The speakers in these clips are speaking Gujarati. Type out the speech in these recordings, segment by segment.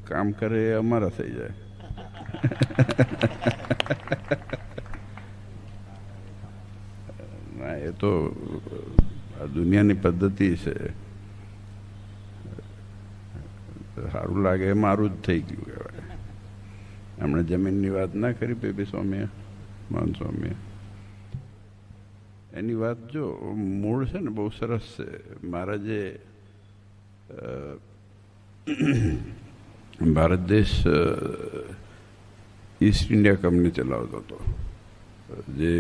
કામ કરે એ અમારા થઈ જાય. ના, એ તો આ દુનિયાની પદ્ધતિ છે. સારું લાગે એ મારું જ થઈ ગયું કહેવાય. હમણાં જમીનની વાત ના કરી બેબી સ્વામીએ, મહન સ્વામીએ. એની વાત જો મૂળ છે ને બહુ સરસ છે. મારા જે ભારત દેશ ઈસ્ટ ઇન્ડિયા કંપની ચલાવતો હતો, જે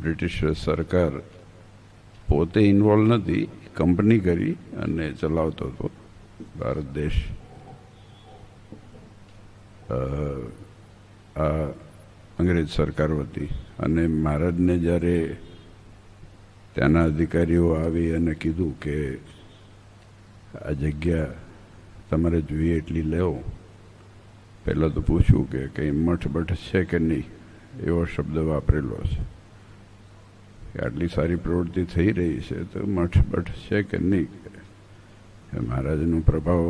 બ્રિટિશ સરકાર પોતે ઇન્વોલ્વ નથી, કંપની કરી અને ચલાવતો હતો ભારત દેશ. આ અંગ્રેજ સરકાર વતી. અને મહારાજને જ્યારે ત્યાંના અધિકારીઓ આવી અને કીધું કે આ જગ્યા તમારે જોઈએ એટલી લેવો, પહેલાં તો પૂછ્યું કે કંઈ મઠ બઠ છે કે નહીં, એવો શબ્દ વાપરેલો છે કે આટલી સારી પ્રવૃત્તિ થઈ રહી છે તો મઠ બઠ છે કે નહીં. મહારાજનો પ્રભાવ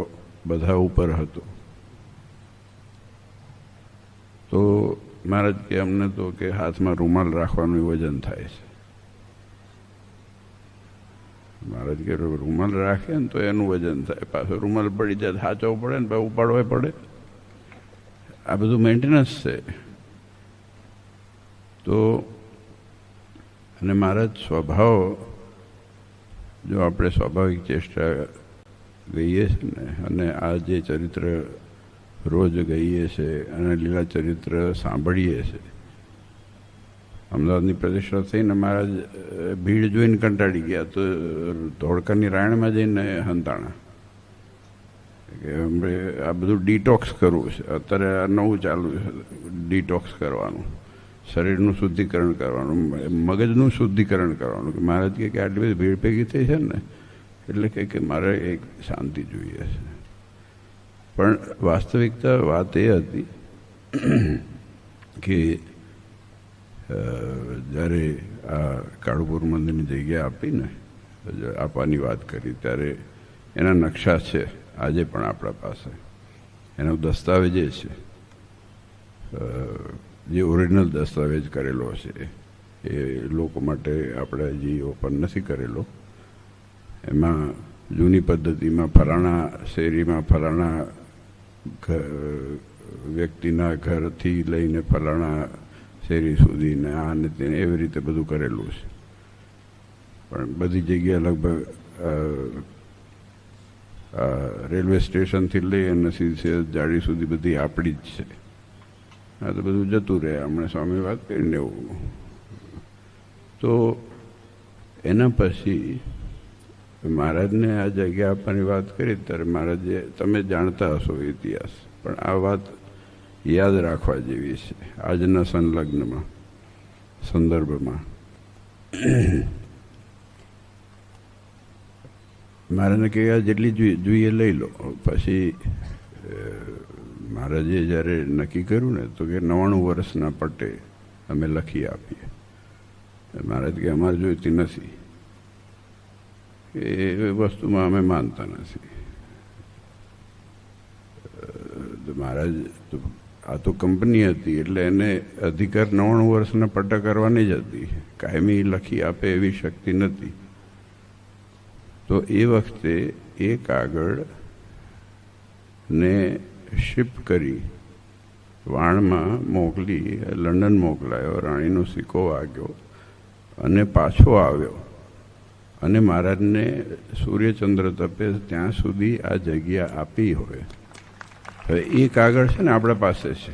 બધા ઉપર હતો. તો મહારાજ કે અમને તો કે હાથમાં રૂમાલ રાખવાનું વજન થાય છે. મહારાજ કે રૂમાલ રાખે ને તો એનું વજન થાય, પાછો રૂમાલ પડી જાય સાચવવો પડે ને પાછું ઉપાડવા પડે. આ બધું મેન્ટેનન્સ છે. તો અને મહારાજ સ્વભાવ, જો આપણે સ્વાભાવિક ચેષ્ટા ગઈએ છે ને, અને આ જે ચરિત્ર રોજ ગઈએ છે અને લીલા ચરિત્ર સાંભળીએ છે. અમદાવાદની પ્રતિષ્ઠા થઈને મહારાજ ભીડ જોઈને કંટાળી ગયા, તો ધોળકાની રાયણમાં જઈને હંતાણા કે આપણે આ બધું ડિટોક્સ કરવું છે. અત્યારે આ નવું ચાલુ છે, ડિટોક્સ કરવાનું, શરીરનું શુદ્ધિકરણ કરવાનું, મગજનું શુદ્ધિકરણ કરવાનું. કે મહારાજ કે આટલી બધી ભીડ ભેગી થઈ છે ને, એટલે કે મારે એક શાંતિ જોઈએ છે. પણ વાસ્તવિકતા વાત એ હતી કે જ્યારે આ કાળુપુર મંદિરની જગ્યા આપીને આપવાની વાત કરી, ત્યારે એના નકશા છે આજે પણ આપણા પાસે. એનો દસ્તાવેજ છે, જે ઓરિજિનલ દસ્તાવેજ કરેલો છે એ લોકો માટે આપણે હજી ઓપન નથી કરેલો. એમાં જૂની પદ્ધતિમાં ફલાણા શેરીમાં ફલાણા વ્યક્તિના ઘરથી લઈને ફલાણા શેરી સુધીને આ ને તેને એવી રીતે બધું કરેલું છે. પણ બધી જગ્યાએ લગભગ રેલવે સ્ટેશનથી લઈ અને સીધી જાડી સુધી બધી આપણી જ છે. આ તો બધું જતું રહે. હમણાં સ્વામી વાત કરીને એવું. તો એના પછી મહારાજને આ જગ્યા આપવાની વાત કરી, ત્યારે મહારાજે, તમે જાણતા હશો ઇતિહાસ, પણ આ વાત યાદ રાખવા જેવી છે આજના સંલગ્નમાં સંદર્ભમાં. મહારાજને કહે જેટલી જોઈએ લઈ લો. પછી મહારાજે જ્યારે નક્કી કર્યું ને, તો કે 99 વર્ષના પટ્ટે અમે લખી આપીએ. મહારાજ કે અમારે જોઈતી નથી, એ વસ્તુમાં અમે માનતા નથી. મહારાજ આ તો કંપની હતી, એટલે એને અધિકાર 99 વર્ષના પટ્ટા કરવાની જ હતી. કાયમી લખી આપે એવી શક્તિ નથી. તો એ વખતે એ કાગળને શિપ કરી વાણમાં મોકલી, લંડન મોકલાયો, રાણીનો સિક્કો વાગ્યો અને પાછો આવ્યો. અને મહારાજને સૂર્યચંદ્ર તપે ત્યાં સુધી આ જગ્યા આપી હોય. હવે એ કાગળ છે ને આપણા પાસે છે,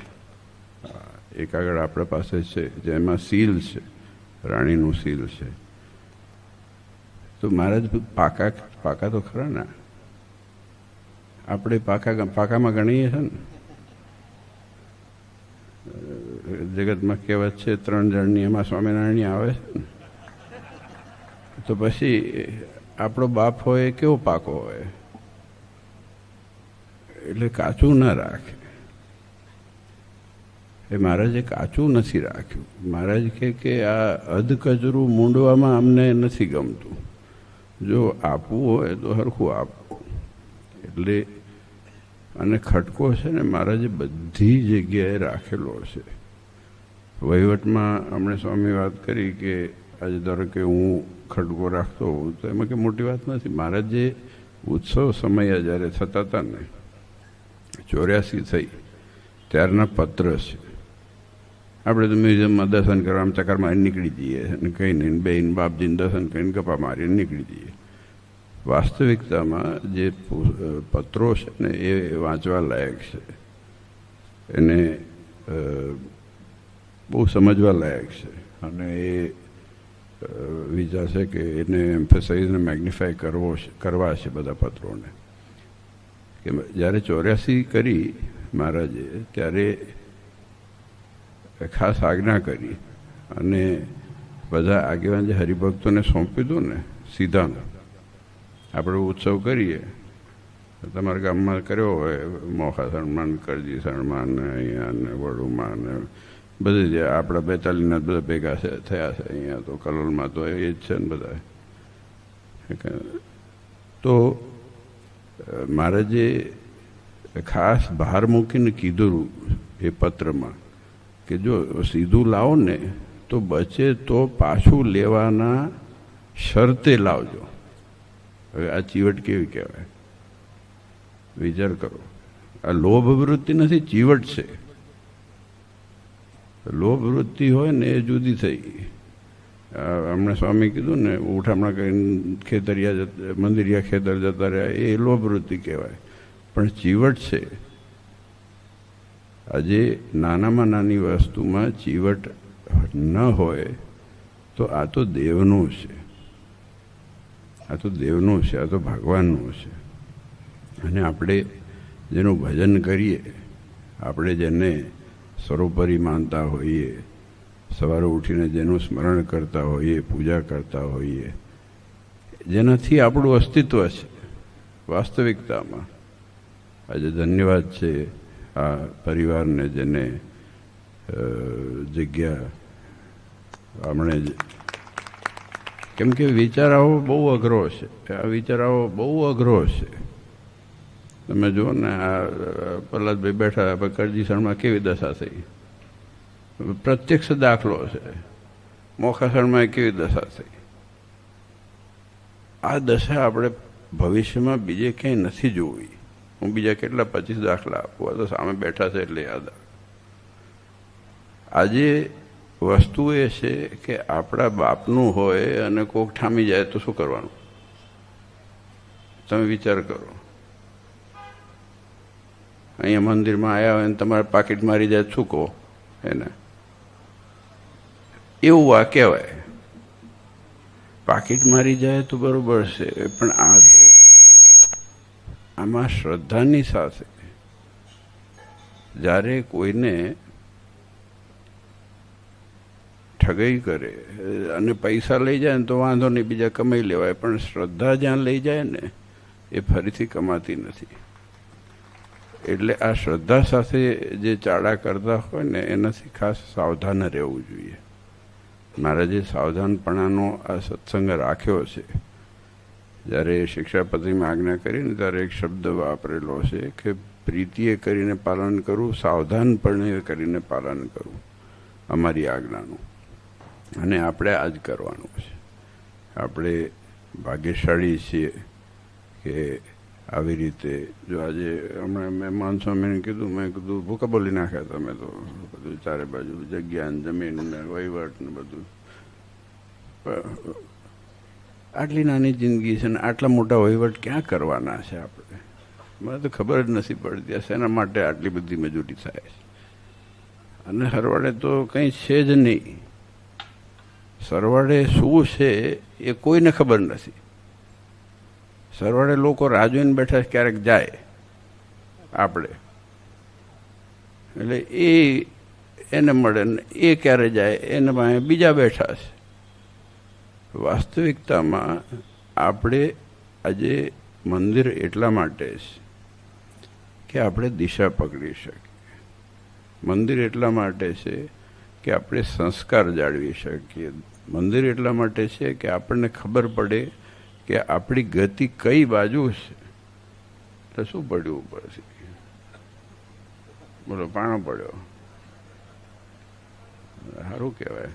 એ કાગળ આપણા પાસે છે, જેમાં સીલ છે, રાણીનું સીલ છે. તો મહારાજ પાકા તો ખરા ને, આપણે પાકામાં ગણીએ છે ને. જગતમાં કહેવત છે 3 જણની, એમાં સ્વામિનારાયણ આવે છે ને. તો પછી આપણો બાપ હોય કેવો પાકો હોય, એટલે કાચું ના રાખે. એ મહારાજે કાચું નથી રાખ્યું. મહારાજ કે આ અધકચરું મૂંડવામાં અમને નથી ગમતું, જો આપવું હોય તો હરખું આપવું. એટલે અને ખટકો છે ને મહારાજે બધી જગ્યાએ રાખેલો છે. વહીવટમાં હમણાં સ્વામી વાત કરી કે આજે ધારો કે હું ખટકો રાખતો હોઉં તો એમાં કંઈ મોટી વાત નથી. મહારાજે ઉત્સવ સમયે જ્યારે થતા હતા ને 84 થઈ ત્યારના પત્ર છે. આપણે તો મ્યુઝિયમમાં દર્શન કરવા આમ ચક્કર મારી નીકળી જઈએ અને કંઈ નહીં, બેન બાપજીને દર્શન કરીને ગપ્પા મારીને નીકળી જઈએ. વાસ્તવિકતામાં જે પત્રો છે ને એ વાંચવા લાયક છે, એને બહુ સમજવા લાયક છે. અને એ વિચાર છે કે એને એમ્ફેસાઇઝને મેગ્નિફાય કરવા છે બધા પત્રોને. કે જ્યારે 84 કરી મહારાજે ત્યારે ખાસ આજ્ઞા કરી અને બધા આગેવાન જે હરિભક્તોને સોંપ્યું હતું ને સીધાનું, આપણે ઉત્સવ કરીએ તમારા ગામમાં કર્યો હોય, મોખા સન્માન, કરજી સન્માન, અહીંયા ને વડુમાં ને બધી જ આપણા 42 બધા ભેગા થયા છે અહીંયા તો કલોલમાં તો એ જ છે ને બધા. તો મહારાજે ખાસ ભાર મૂકીને કીધું એ પત્રમાં કે જો સીધું લાવો ને તો બચે તો પાછું લેવાના શરતે લાવજો. હવે આ ચીવટ કેવી કહેવાય, વિચાર કરો. આ લોભ વૃત્તિ નથી, ચીવટ છે. લોભ વૃત્તિ હોય ને એ જુદી થઈ. હમણાં સ્વામી કીધું ને ઉઠામણા કરીને ખેતરિયા મંદિરિયા ખેતર જતા રહ્યા, એ લોભ વૃત્તિ કહેવાય. પણ ચીવટ છે. આજે નાનામાં નાની વસ્તુમાં ચીવટ ન હોય તો આ તો દેવનું છે, આ તો દેવનું છે, આ તો ભગવાનનું છે. અને આપણે જેનું ભજન કરીએ, આપણે જેને સર્વોપરી માનતા હોઈએ, સવારે ઉઠીને જેનું સ્મરણ કરતા હોઈએ, પૂજા કરતા હોઈએ, જેનાથી આપણું અસ્તિત્વ છે વાસ્તવિકતામાં. આજે ધન્યવાદ છે આ પરિવારને જેને જગ્યા હમણે, કેમ કે વિચારાઓ બહુ અઘરો છે. આ વિચારાઓ બહુ અઘરો છે. તમે જુઓ ને આ પ્રહલાદભાઈ બેઠા કરજીસણમાં કેવી દશા થઈ, પ્રત્યક્ષ દાખલો છે. મોખાસણમાં કેવી દશા થઈ. આ દશા આપણે ભવિષ્યમાં બીજે ક્યાંય નથી જોવી. હું બીજા કેટલા 25 દાખલા આપું, તો સામે બેઠા છે એટલે યાદ આવે. આજે વસ્તુ એ છે કે આપણા બાપનું હોય અને કોક ઠામી જાય તો શું કરવાનું? તમે વિચાર કરો. અહીંયા મંદિરમાં આવ્યા હોય ને તમારે પાકીટ મારી જાય શું કહો એને? એવું આ કહેવાય. પાકીટ મારી જાય તો બરોબર છે, પણ આ તો આમાં શ્રદ્ધાની સાથે જ્યારે કોઈને ઠગાઈ કરે અને પૈસા લઈ જાય ને તો વાંધો નહીં, બીજા કમાઈ લેવાય. પણ શ્રદ્ધા જ્યાં લઈ જાય ને એ ફરીથી કમાતી નથી. એટલે આ શ્રદ્ધા સાથે જે ચાડા કરતા હોય ને એનાથી ખાસ સાવધાન રહેવું જોઈએ. મહારાજે સાવધાનપણાનો આ સત્સંગ રાખ્યો છે. જ્યારે શિક્ષાપત્રીમાં આજ્ઞા કરીને ત્યારે એક શબ્દ વાપરેલો છે કે પ્રીતિએ કરીને પાલન કરવું, સાવધાનપણે કરીને પાલન કરવું અમારી આજ્ઞાનું. અને આપણે આ જ કરવાનું છે. આપણે ભાગ્યશાળી છીએ કે આવી રીતે જો આજે હમણાં મહેમાન સ્વામીને કીધું, મેં કીધું ભૂકા બોલી નાખ્યા તમે તો બધું ચારે બાજુ જગ્યા ને જમીન ને વહીવટ ને બધું. આટલી નાની જિંદગી છે ને આટલા મોટા વહીવટ ક્યાં કરવાના છે આપણે? મને તો ખબર જ નથી પડતી શેના માટે આટલી બધી મજૂરી થાય છે. અને સરવાળે તો કંઈ છે જ નહીં. સરવાળે શું છે એ કોઈને ખબર નથી. સરવાળે લોકો રાહ જોઈને બેઠા ક્યારેક જાય આપણે, એટલે એને મળે ને એ ક્યારે જાય એને પાસે બીજા બેઠા છે. વાસ્તવિકતામાં આપણે આજે મંદિર એટલા માટે છે કે આપણે દિશા પકડી શકીએ. મંદિર એટલા માટે છે કે આપણે સંસ્કાર જાળવી શકીએ. મંદિર એટલા માટે છે કે આપણને ખબર પડે કે આપણી ગતિ કઈ બાજુ છે. તો શું પડ્યું પછી? બોલો, પાણો પડ્યો. સારું કહેવાય.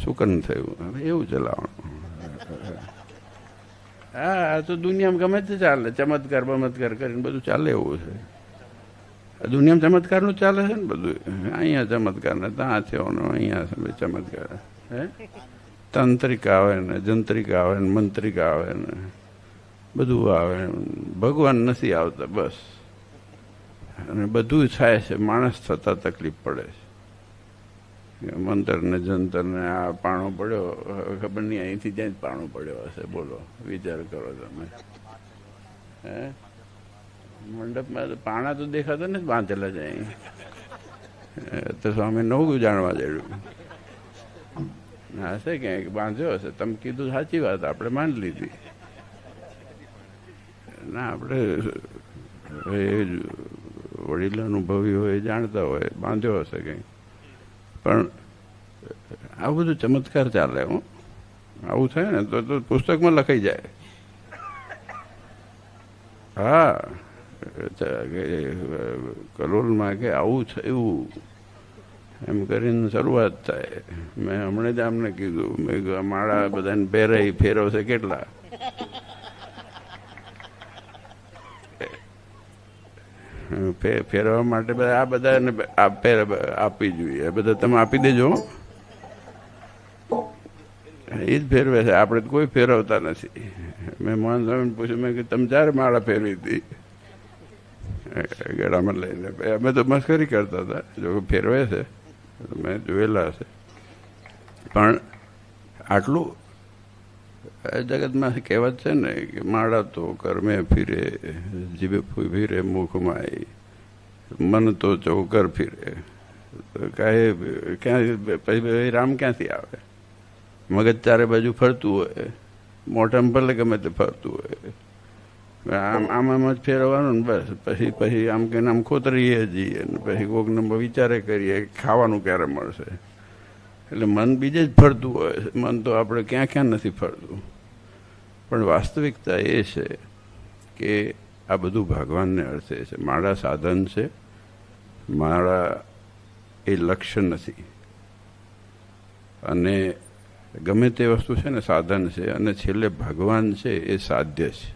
સુકન થયું. હવે એવું ચલાવવાનું. હા, આ તો દુનિયામાં ગમે તે ચાલે, ચમત્કાર બમત્કાર કરીને બધું ચાલે એવું છે. દુનિયામાં ચમત્કારનું ચાલે છે ને બધું. અહીંયા ચમત્કાર ને ત્યાં થયો ને અહીંયા ચમત્કાર. હે, તાંત્રિક આવે ને જંત્રિક આવે ને મંત્રિક આવે ને બધું આવે. ભગવાન નથી આવતા બસ. અને બધું થાય છે, માણસ થતા તકલીફ પડે છે. મંતર ને જંતર ને આ પાણો પડ્યો, ખબર નહીં અહીંથી ત્યાં જ પાણો પડ્યો હશે. બોલો, વિચાર કરો તમે. હે, મંડપમાં તો પાણા તો દેખાતા ને બાંધેલા જ અહીં. તો સ્વામી નવું જાણવા દેડું. હશે ક્યાંક બાંધ્યો હશે. તમે કીધું સાચી વાત, આપણે માની લીધી. ના, આપણે એ વડીલ અનુભવી હોય, જાણતા હોય, બાંધ્યો હશે કંઈ. પણ આવું બધું ચમત્કાર ચાલે. હું આવું થાય ને તો પુસ્તકમાં લખાઈ જાય. હા, કલોલમાં કે આવું થયું એમ કરીને શરૂઆત થાય. મેં હમણાં જ આમને કીધું, મેં માળા બધાને પહેરાઈ ફેરવશે કેટલા. ફેરવવા માટે આ બધાને આપવી જોઈએ. બધા તમે આપી દેજો. એ જ ફેરવે છે, આપણે કોઈ ફેરવતા નથી. મેં મોહન સ્વામીને પૂછ્યું, મેં કે તમે જ્યારે માળા ફેરવી હતી ગળામાં લઈને? અમે તો મસ્કરી કરતા હતા, જો ફેરવે છે મેં જોયેલા હશે. પણ આટલું જગતમાં કહેવત છે ને કે માળા તો કર્મે ફીરે, જીભે ફીરે મુખમાં, મન તો ચૌકર ફીરે. પછી રામ ક્યાંથી આવે? મગજ ચારે બાજુ ફરતું હોય, મોઢામાં ભલે ગમે તે ફરતું હોય, આમ જ ફેરવવાનું ને બસ. પછી આમ કે આમ ખોતરીએ જઈએ ને પછી કોઈકને વિચારે કરીએ ખાવાનું ક્યારે મળશે. એટલે મન બીજે જ ફરતું હોય. મન તો આપણે ક્યાં ક્યાં નથી ફરતું. પણ વાસ્તવિકતા એ છે કે આ બધું ભગવાનને અર્થે છે. માળા સાધન છે, માળા એ લક્ષ્ય નથી. અને ગમે તે વસ્તુ છે ને સાધન છે, અને છેલ્લે ભગવાન છે એ સાધ્ય છે.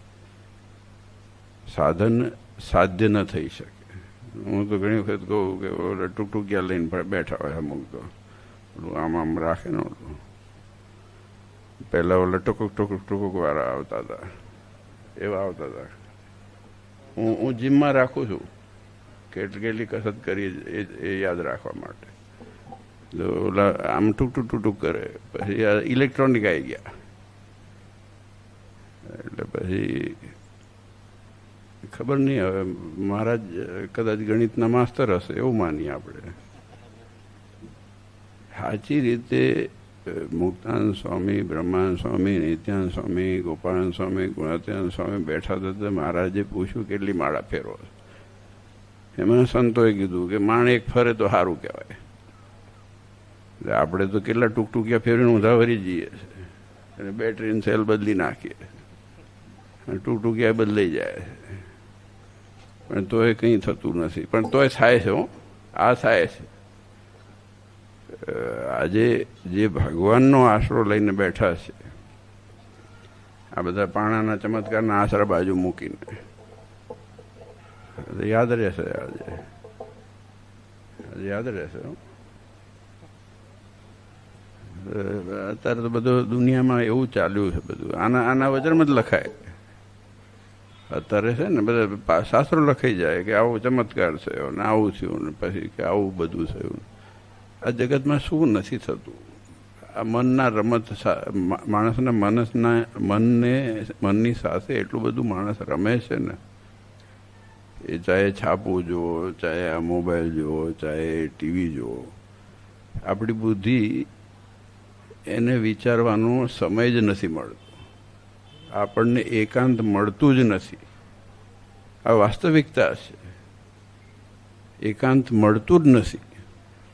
સાધન સાધ્ય ન થઈ શકે. હું તો ઘણી વખત કહું કે ઓલા ટૂંકટૂંકિયા લઈને બેઠા હોય અમુક તો, આમ આમ રાખે ને. પહેલાં ઓલા ટૂંકુક વાળા આવતા હતા, એવા આવતા હતા. હું જીમમાં રાખું છું કેટલી કસરત કરી એ યાદ રાખવા માટે. તો ઓલા આમ ટૂંક કરે. પછી આ ઇલેક્ટ્રોનિક આવી ગયા એટલે પછી ખબર નહીં. હવે મહારાજ કદાચ ગણિતના માસ્તર હશે એવું માનીએ આપણે. સાચી રીતે મુક્તાનંદ સ્વામી, બ્રહ્માનંદ સ્વામી, નિત્યાનંદ સ્વામી, ગોપાળાનંદ સ્વામી, ગુણાત્યાનંદ સ્વામી બેઠા હતા. મહારાજે પૂછ્યું કેટલી માળા ફેરવો? એમાં સંતોએ કીધું કે માણ એક ફરે તો સારું કહેવાય. એટલે આપણે તો કેટલા ટૂંકટૂંકિયા ફેરવીને ઊંધા ભરી જઈએ છીએ અને બેટરીની સેલ બદલી નાખીએ, ટૂંકટૂંકિયા બદલાઈ જાય. પણ તોય કંઈ થતું નથી. પણ તોય થાય છે. આ થાય છે. આજે જે ભગવાનનો આશરો લઈને બેઠા છે, આ બધા પાણાના ચમત્કારના આશરા બાજુ મૂકીને, યાદ રહેશે. આજે યાદ રહેશે. અત્યારે તો બધું દુનિયામાં એવું ચાલ્યું છે. બધું આના વચનમાં જ લખાય. અત્યારે છે ને બધા શાસ્ત્રો લખાઈ જાય કે આવો ચમત્કાર થયો ને આવું થયું ને પછી કે આવું બધું થયું. આ જગતમાં શું નથી થતું? આ મનના રમત, માણસના મનની સાથે એટલું બધું માણસ રમે છે ને. એ ચાહે છાપવું જુઓ, ચાહે આ મોબાઈલ જુઓ, ચાહે ટીવી જુઓ, આપણી બુદ્ધિ એને વિચારવાનો સમય જ નથી મળતો. આપણને એકાંત મળતું જ નથી. આ વાસ્તવિકતા છે. એકાંત મળતું જ નથી.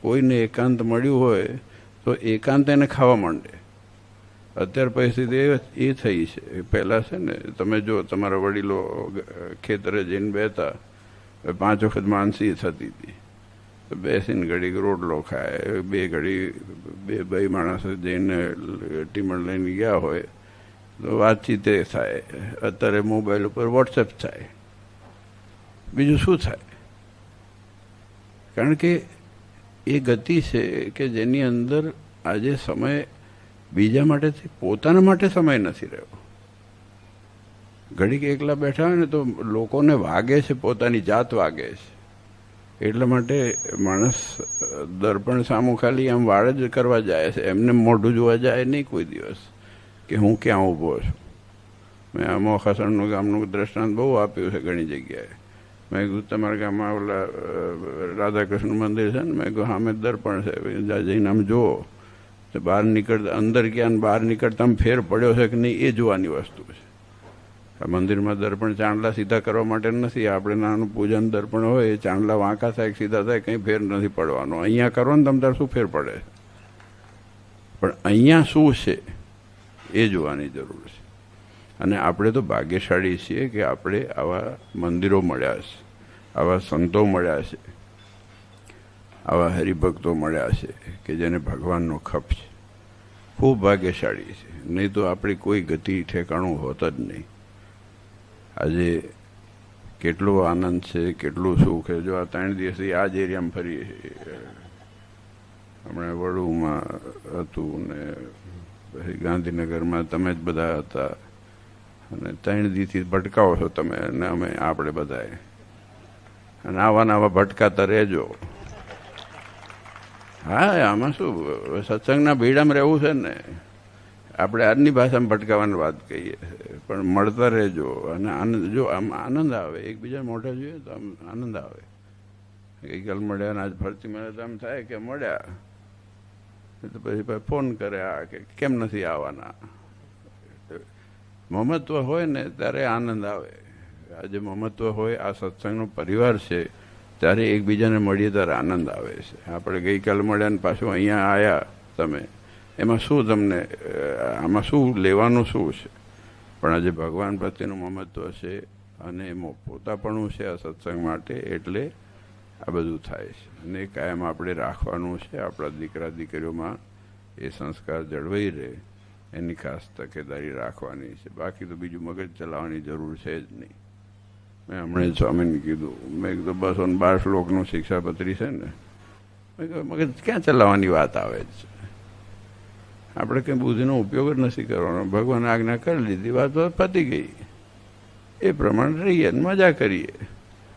કોઈને એકાંત મળ્યું હોય તો એકાંત એને ખાવા માંડે. અત્યારે પરિસ્થિતિ એ થઈ છે. પહેલાં છે ને તમે જો તમારા વડીલો ખેતરે જઈને બેતા, 5 વખત માનસી થતી હતી, તો બેસીને ઘડીક રોટલો ખાય, બે ભાઈ માણસ જઈને ટીમણ લઈને ગયા હોય તો વાતચીત એ થાય. અત્યારે મોબાઈલ ઉપર વોટ્સએપ થાય, બીજું શું થાય? કારણ કે એ ગતિ છે કે જેની અંદર આજે સમય બીજા માટેથી પોતાના માટે સમય નથી રહ્યો. ઘડીક એકલા બેઠા હોય ને તો લોકોને વાગે છે, પોતાની જાત વાગે છે. એટલા માટે માણસ દર્પણ સામું ખાલી આમ વાળ જ કરવા જાય છે, એમને મોઢું જોવા જાય નહીં કોઈ દિવસ કે હું ક્યાં ઊભો છું. મેં આ મોખાસણનું ગામનું દ્રષ્ટાંત બહુ આપ્યું છે ઘણી જગ્યાએ. મેં કીધું તમારા ગામમાં ઓલા રાધાકૃષ્ણ મંદિર છે ને, મેં કહ્યું સામે દર્પણ છે, જઈને આમ જુઓ તો બહાર નીકળતા અંદર ગયા ને બહાર નીકળતા આમ ફેર પડ્યો છે કે નહીં એ જોવાની વસ્તુ છે. આ મંદિરમાં દર્પણ ચાંદલા સીધા કરવા માટે નથી. આપણે નાનું પૂજન દર્પણ હોય, એ ચાંદલા વાંકા થાય સીધા થાય, કંઈ ફેર નથી પડવાનો. અહીંયા કરો ને તમ તાર શું ફેર પડે, પણ અહીંયા શું છે એ જોવાની જરૂર છે. અને આપણે તો ભાગ્યશાળી છીએ કે આપણે આવા મંદિરો મળ્યા છે, આવા સંતો મળ્યા છે, આવા હરિભક્તો મળ્યા છે કે જેને ભગવાનનો ખપ છે. ખૂબ ભાગ્યશાળી છે. નહીં તો આપણી કોઈ ગતિ ઠેકાણું હોત જ નહીં. આજે કેટલો આનંદ છે, કેટલું સુખ છે. જો આ 3 દિવસથી આ જ એરિયામાં ફરીએ. હમણાં વડુમાં હતું ને પછી ગાંધીનગરમાં તમે જ બધા હતા, અને 3 દિવસથી ભટકાવો છો તમે અને આપણે બધાએ. અને આવા ભટકાતા રહેજો. હા, આમાં શું, સત્સંગના ભીડામાં રહેવું છે ને. આપણે આજની ભાષામાં ભટકાવાની વાત કહીએ, પણ મળતા રહેજો. અને આનંદ, જો આમ આનંદ આવે, એકબીજા મોઢા જોઈએ તો આમ આનંદ આવે. ગઈકાલ મળ્યા ને આજ ફરતી મળે તો આમ થાય કે મળ્યા, તો પછી ફોન કરે આ કે કેમ નથી આવવાના. મમત્વ હોય ને ત્યારે આનંદ આવે. આજે મમત્વ હોય, આ સત્સંગનો પરિવાર છે, ત્યારે એકબીજાને મળીએ ત્યારે આનંદ આવે છે. આપણે ગઈકાલ મળ્યા ને પાછું અહીંયા આવ્યા તમે, એમાં શું તમને, આમાં શું લેવાનું શું છે? પણ આજે ભગવાન પ્રત્યેનું મમત્વ છે અને એમાં પોતાપણું છે આ સત્સંગ માટે, એટલે આ બધું થાય છે. અને કાયમ આપણે રાખવાનું છે. આપણા દીકરા દીકરીઓમાં એ સંસ્કાર જળવાઈ રહે એની ખાસ તકેદારી રાખવાની છે. બાકી તો બીજું મગજ ચલાવવાની જરૂર છે જ નહીં. મેં હમણાં સ્વામીને કીધું, મેં કીધું 212 શ્લોકનું શિક્ષાપત્રી છે ને, મેં કહ્યું મગજ ક્યાં ચલાવવાની વાત આવે છે? આપણે કંઈ બુદ્ધિનો ઉપયોગ જ નથી કરવાનો. ભગવાન આજ્ઞા કરી લીધી, વાત પતી ગઈ. એ પ્રમાણે રહીએ ને મજા કરીએ.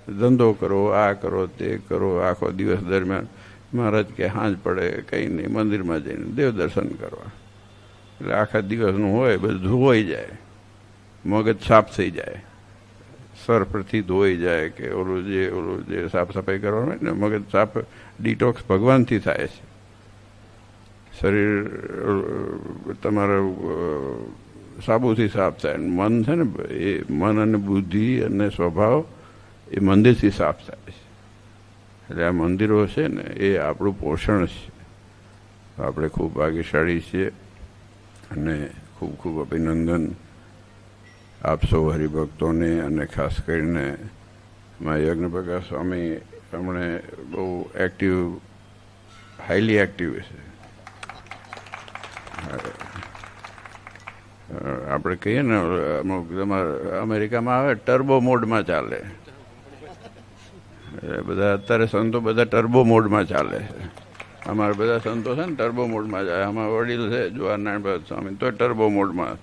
ધંધો કરો, આ કરો, તે કરો. આખો દિવસ દરમિયાન મહારાજ કે સાંજ પડે કંઈ નહીં, મંદિરમાં જઈને દેવ દર્શન કરવા. એટલે આખા દિવસનું હોય બધું ધોવાઈ જાય, મગજ સાફ થઈ જાય, સર્ફથી ધોઈ જાય. કે ઓલું જે સાફ સફાઈ કરવાનું હોય ને, મગજ સાફ, ડિટોક્સ ભગવાનથી થાય છે. શરીર તમારા સાબુથી સાફ થાય. મન છે ને, એ મન અને બુદ્ધિ અને સ્વભાવ એ મંદિરથી સાફ થાય છે. એટલે આ મંદિરો છે ને એ આપણું પોષણ છે. આપણે ખૂબ ભાગ્યશાળી છીએ અને ખૂબ ખૂબ અભિનંદન આપ સૌ હરિભક્તોને. અને ખાસ કરીને મારા યજ્ઞપ્રકાશ સ્વામી હમણે બહુ એક્ટિવ, હાઈલી એક્ટિવ છે. આપણે કહીએ ને અમુક તમારે અમેરિકામાં આવે ટર્બો મોડમાં ચાલે. બધા અત્યારે સંતો બધા ટર્બો મોડમાં ચાલે છે. અમારા બધા સંતો છે ને ટર્બો મોડમાં જાય. આમાં વડીલ છે જવાહરનારાયણ ભગત સ્વામી, તો ટર્બો મોડમાં.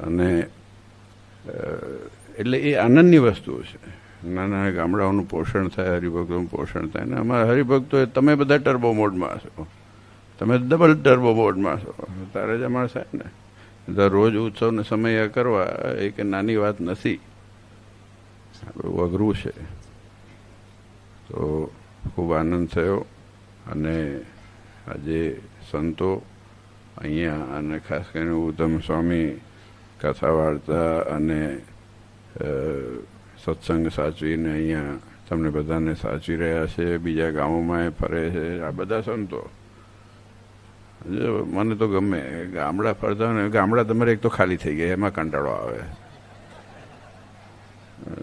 અને એટલે એ આનંદની વસ્તુ છે. નાના ગામડાઓનું પોષણ થાય, હરિભક્તોનું પોષણ થાય. ને અમારા હરિભક્તો તમે બધા ટર્બો મોડમાં છો, તમે ડબલ ટર્બો મોડમાં છો. તારે જ અમારે સાહેબ ને દરરોજ ઉત્સવને સમય કરવા એ કે નાની વાત નથી, બહુ અઘરું છે. તો ખૂબ આનંદ થયો. અને આજે સંતો અહીંયા, અને ખાસ કરીને ઉત્તમ સ્વામી કથા વાર્તા અને સત્સંગ સાચવીને અહીંયા તમને બધાને સાચવી રહ્યા છે. બીજા ગામોમાં ફરે છે આ બધા સંતો. મને તો ગમે ગામડા ફરતા હોય ને, ગામડા તમારે એક તો ખાલી થઈ ગયા, એમાં કંટાળો આવે.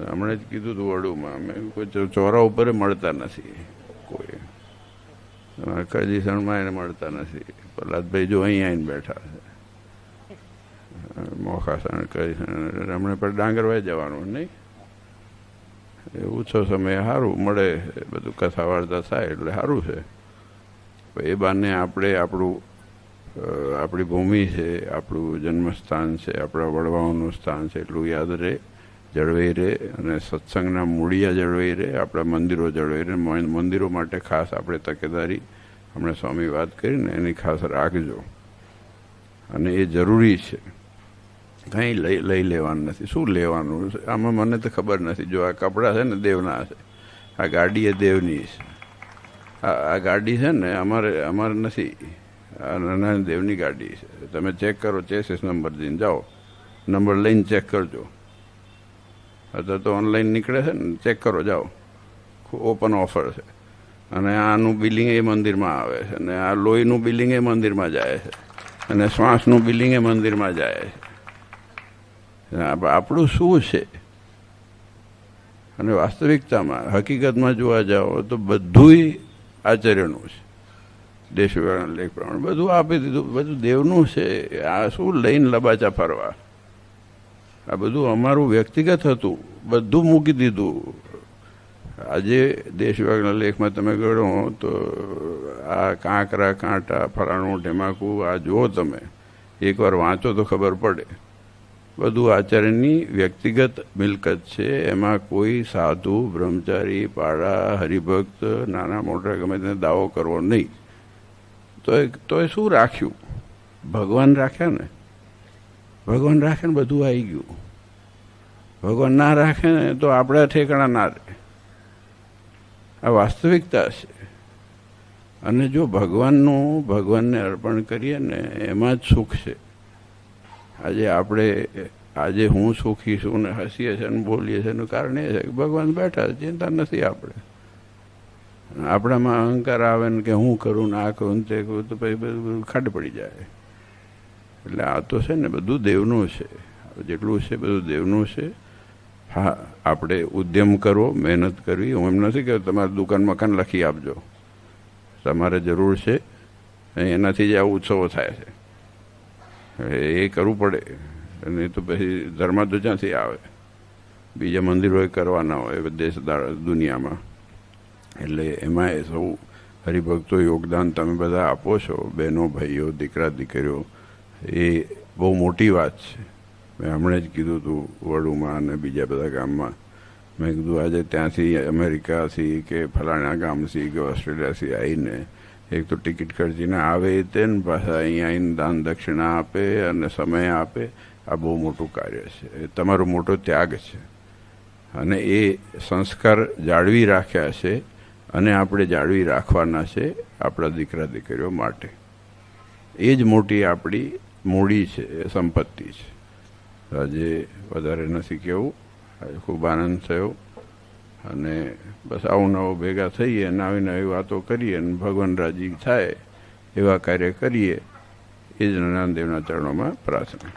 હમણાં જ કીધું હતું વડુમાં, મેં કોઈ ચોરા ઉપર મળતા નથી કોઈ, કજીસણમાં એને મળતા નથી. પ્રહલાદભાઈ જો અહીં આવીને બેઠા છે, મોખાસણ કજીસણ, હમણાં પર ડાંગરભાઈ જવાનું નહીં. એ ઓછો સમય સારું મળે, બધું કથા વાર્તા થાય એટલે સારું છે. એ બાને આપણે આપણી ભૂમિ છે, આપણું જન્મસ્થાન છે, આપણા વડવાઓનું સ્થાન છે એટલું યાદ રહે, જળવાઈ રહે, અને સત્સંગના મૂળિયા જળવાઈ રહે, આપણા મંદિરો જળવાઈ રહે. મંદિરો માટે ખાસ આપણે તકેદારી, હમણાં સ્વામી વાત કરીને એની ખાસ રાખજો. અને એ જરૂરી છે. કંઈ લઈ લેવાનું નથી. શું લેવાનું આમાં મને તો ખબર નથી. જો આ કપડાં છે ને દેવના છે, આ ગાડી એ દેવની છે. આ ગાડી છે ને અમારે નથી, આ નાના દેવની ગાડી છે. તમે ચેક કરો, ચેસીસ નંબર દઈને જાઓ, નંબર લઈને ચેક કરજો. અત્યારે તો ઓનલાઈન નીકળે છે ને, ચેક કરો જાઓ, ઓપન ઓફર છે. અને આનું બિલિંગ એ મંદિરમાં આવે છે, અને આ લોહીનું બિલિંગ એ મંદિરમાં જાય છે, અને શ્વાસનું બિલિંગ એ મંદિરમાં જાય છે. આપણું શું છે? અને વાસ્તવિકતામાં હકીકતમાં જોવા જાઓ તો બધુંય આચાર્યનું છે. દેશ વિભાગના લેખ પ્રમાણે બધું આપી દીધું, બધું દેવનું છે. આ શું લઈને લબાચા ફરવા? આ બધું અમારું વ્યક્તિગત હતું, બધું મૂકી દીધું. આજે દેશ વિભાગના લેખમાં તમે ગણો તો આ કાંકરા, કાંટા, ફલાણું, ઢેમાકું, આ જુઓ તમે, એકવાર વાંચો તો ખબર પડે. બધું આચાર્યની વ્યક્તિગત મિલકત છે. એમાં કોઈ સાધુ, બ્રહ્મચારી, પાડા, હરિભક્ત, નાના મોટા ગમે તેને દાવો કરવો નહીં. તો એ શું રાખ્યું? ભગવાન રાખ્યા ને. ભગવાન રાખે ને બધું આવી ગયું. ભગવાન ના રાખે ને તો આપણા ઠેકાણા ના રહે. આ વાસ્તવિકતા છે. અને જો ભગવાનને અર્પણ કરીએ ને એમાં જ સુખ છે. આજે હું સુખી છું ને હસીએ છીએ ને બોલીએ છીએ એનું કારણ એ છે કે ભગવાન બેઠા, ચિંતા નથી આપણે. આપણામાં અહંકાર આવે ને કે હું કરું ને આ કરું ને તે કરું તો પછી બધું ખાડ પડી જાય. એટલે આ તો છે ને બધું દેવનું છે. જેટલું છે બધું દેવનું છે. હા, આપણે ઉદ્યમ કરવો, મહેનત કરવી. હું એમ નથી કે તમારે દુકાન મકાન લખી આપજો, તમારે જરૂર છે, એનાથી જ આ ઉત્સવો થાય છે. એ કરવું પડે. અને તો પછી ધર્મ તો ક્યાંથી આવે? બીજા મંદિરોએ કરવાના હોય દેશ દુનિયામાં. એટલે એમાં એ સૌ હરિભક્તો યોગદાન તમે બધા આપો છો, બહેનો, ભાઈઓ, દીકરા, દીકરીઓ. એ બહુ મોટી વાત છે. મેં હમણાં જ કીધું હતું વડુમાં અને બીજા બધા ગામમાં. મેં કીધું આજે ત્યાંથી અમેરિકાથી કે ફલાણા ગામથી કે ઓસ્ટ્રેલિયાથી આવીને એક તો ટિકિટ ખર્ચીને આવે તે ને પાછા અહીંયા આવીને દાન દક્ષિણા આપે અને સમય આપે. આ બહુ મોટું કાર્ય છે. એ તમારો મોટો ત્યાગ છે. અને એ સંસ્કાર જાળવી રાખ્યા છે અને આપણે જાળવી રાખવાના છે આપણા દીકરા દીકરીઓ માટે. એ જ મોટી આપણી મૂડી છે, સંપત્તિ છે. આજે વધારે નથી કહેવું. આજે ખૂબ આનંદ થયો. અને બસ આવું નવું ભેગા થઈએ, નવી નવી વાતો કરીએ અને ભગવાન રાજી થાય એવા કાર્ય કરીએ. એ જ નાનદેવના ચરણોમાં પ્રાર્થના.